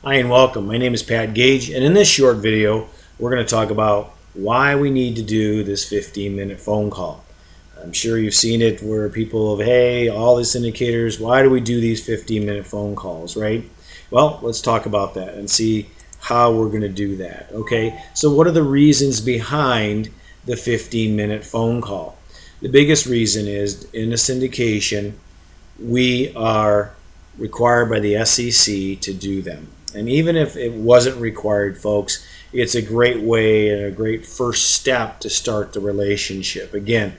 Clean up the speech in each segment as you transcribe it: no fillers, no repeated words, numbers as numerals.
Hi and welcome. My name is Pat Gage, and in this short video, we're going to talk about why we need to do this 15-minute phone call. I'm sure you've seen it where people have, hey, all these indicators, why do we do these 15-minute phone calls, right? Well, let's talk about that and see how we're going to do that, okay? So what are the reasons behind the 15-minute phone call? The biggest reason is in a syndication, we are required by the SEC to do them. And even if it wasn't required, folks, it's a great way and a great first step to start the relationship. Again,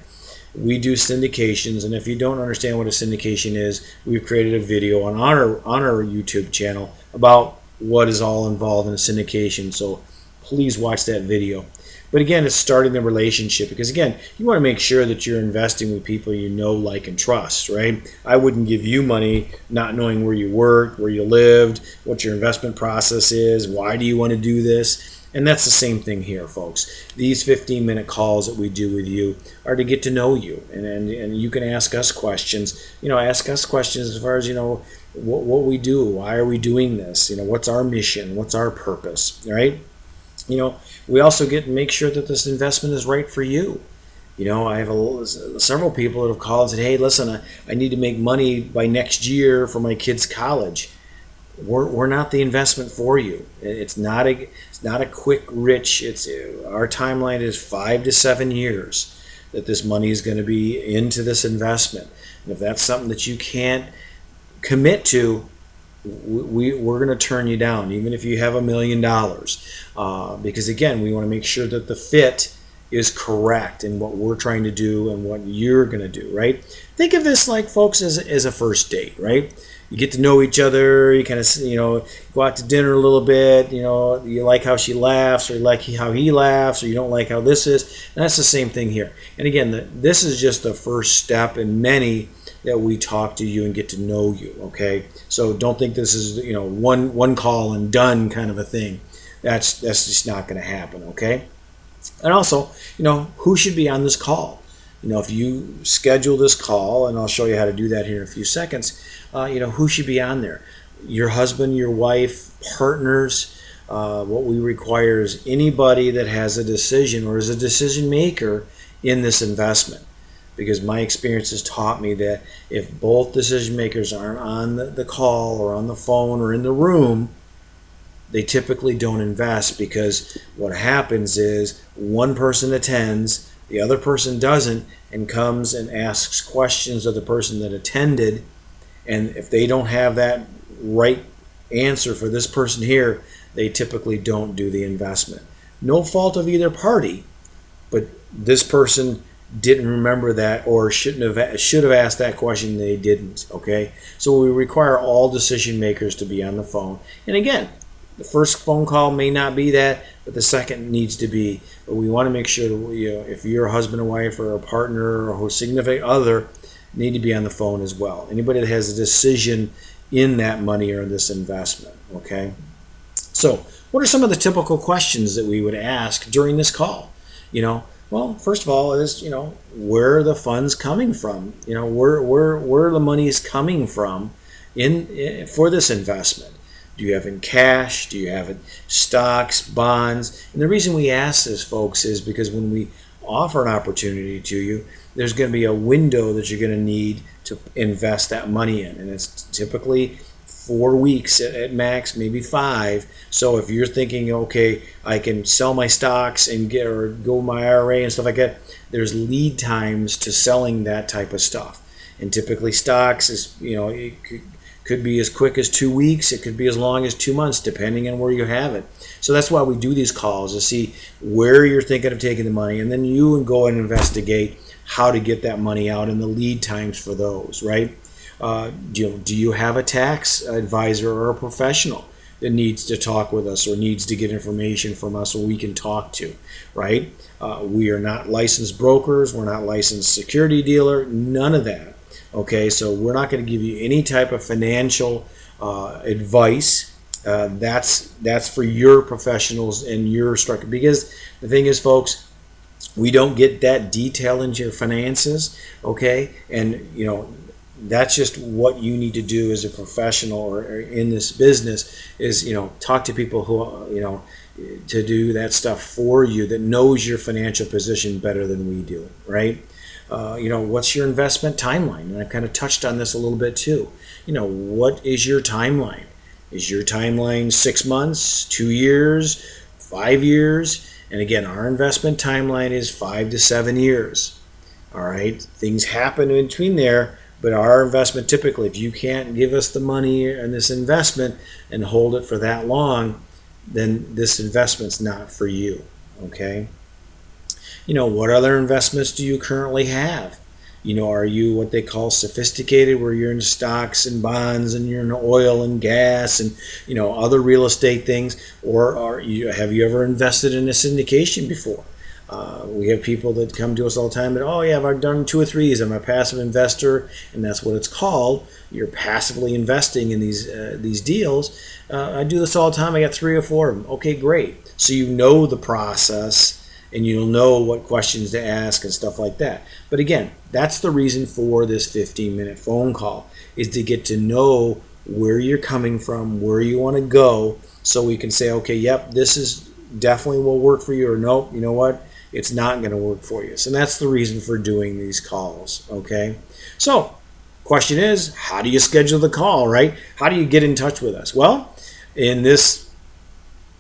we do syndications, and if you don't understand what a syndication is, we've created a video on our YouTube channel about what is all involved in a syndication. So please watch that video. But again, it's starting the relationship because, again, you want to make sure that you're investing with people you know, like, and trust, right? I wouldn't give you money not knowing where you worked, where you lived, what your investment process is, why do you want to do this? And that's the same thing here, folks. These 15-minute calls that we do with you are to get to know you. And you can ask us questions. Ask us questions as far as, what we do. Why are we doing this? What's our mission? What's our purpose, right? We also make sure that this investment is right for you. I have several people that have called and said, hey, listen, I need to make money by next year for my kids' college. We're not the investment for you. It's not a quick rich. Our timeline is 5 to 7 years that this money is going to be into this investment. And if that's something that you can't commit to, we're going to turn you down, even if you have $1 million, because again, we want to make sure that the fit is correct in what we're trying to do and what you're going to do, right? Think of this like, folks, as a first date, right? You get to know each other, you kind of, go out to dinner a little bit, you like how she laughs, or you like how he laughs, or you don't like how this is, and that's the same thing here. And again, this is just the first step in many that we talk to you and get to know you, okay? So don't think this is, one call and done kind of a thing. That's just not going to happen, okay? And also, who should be on this call? If you schedule this call, and I'll show you how to do that here in a few seconds, who should be on there? Your husband, your wife, partners. What we require is anybody that has a decision or is a decision maker in this investment. Because my experience has taught me that if both decision makers aren't on the call or on the phone or in the room, they typically don't invest, because what happens is one person attends, the other person doesn't, and comes and asks questions of the person that attended. And if they don't have that right answer for this person here, they typically don't do the investment. No fault of either party, but this person didn't remember that, or should have asked that question, and they didn't, okay? So we require all decision makers to be on the phone. And again, the first phone call may not be that, but the second needs to be. But we want to make sure that if you're a husband and wife or a partner or a significant other, need to be on the phone as well. Anybody that has a decision in that money or this investment, okay? So what are some of the typical questions that we would ask during this call? Well, first of all is, where are the funds coming from? Where the money is coming from for this investment. Do you have it in cash? Do you have it stocks, bonds? And the reason we ask this, folks, is because when we offer an opportunity to you, there's going to be a window that you're going to need to invest that money in. And it's typically 4 weeks at max, maybe 5. So if you're thinking, okay, I can sell my stocks and go my IRA and stuff like that, there's lead times to selling that type of stuff. And typically stocks is, it could be as quick as 2 weeks. It could be as long as 2 months, depending on where you have it. So that's why we do these calls, to see where you're thinking of taking the money, and then you can go and investigate how to get that money out and the lead times for those, right? Do you have a tax advisor or a professional that needs to talk with us or needs to get information from us, or we can talk to, right? We are not licensed brokers. We're not licensed security dealer. None of that. Okay, so we're not going to give you any type of financial advice. That's for your professionals and your structure. Because the thing is, folks, we don't get that detail into your finances. Okay, and that's just what you need to do as a professional or in this business is, talk to people who, to do that stuff for you, that knows your financial position better than we do, right? What's your investment timeline? And I've kind of touched on this a little bit too. What is your timeline? Is your timeline 6 months, 2 years, 5 years? And again, our investment timeline is 5 to 7 years. All right, things happen in between there, but our investment typically, if you can't give us the money in this investment and hold it for that long, then this investment's not for you. Okay. What other investments do you currently have? Are you what they call sophisticated, where you're in stocks and bonds and you're in oil and gas and, other real estate things? Or have you ever invested in a syndication before? We have people that come to us all the time and, oh yeah, I've done 2 or 3 of these. I'm a passive investor, and that's what it's called. You're passively investing in these deals. I do this all the time. I got 3 or 4 of them. Okay, great. So you know the process, and you'll know what questions to ask and stuff like that. But again, that's the reason for this 15-minute phone call, is to get to know where you're coming from, where you want to go, so we can say, okay, yep, this is definitely will work for you, or nope, you know what, it's not going to work for you. So that's the reason for doing these calls, okay? So question is, how do you schedule the call, right? How do you get in touch with us? Well, in this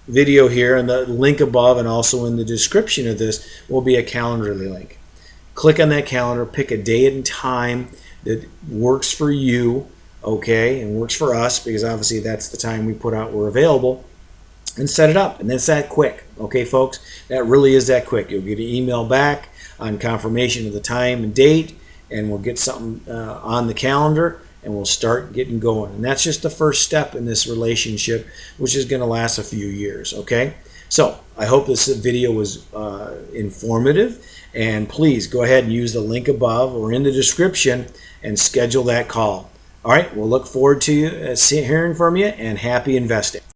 video here, and the link above and also in the description of this will be a Calendly link. Click on that calendar, pick a day and time that works for you, okay, and works for us, because obviously that's the time we put out we're available, and set it up. And that's that quick, okay, folks? That really is that quick. You'll get an email back on confirmation of the time and date, and we'll get something on the calendar, and we'll start getting going. And that's just the first step in this relationship, which is going to last a few years, okay? So I hope this video was informative, and please go ahead and use the link above or in the description and schedule that call. All right, we'll look forward to you hearing from you, and happy investing.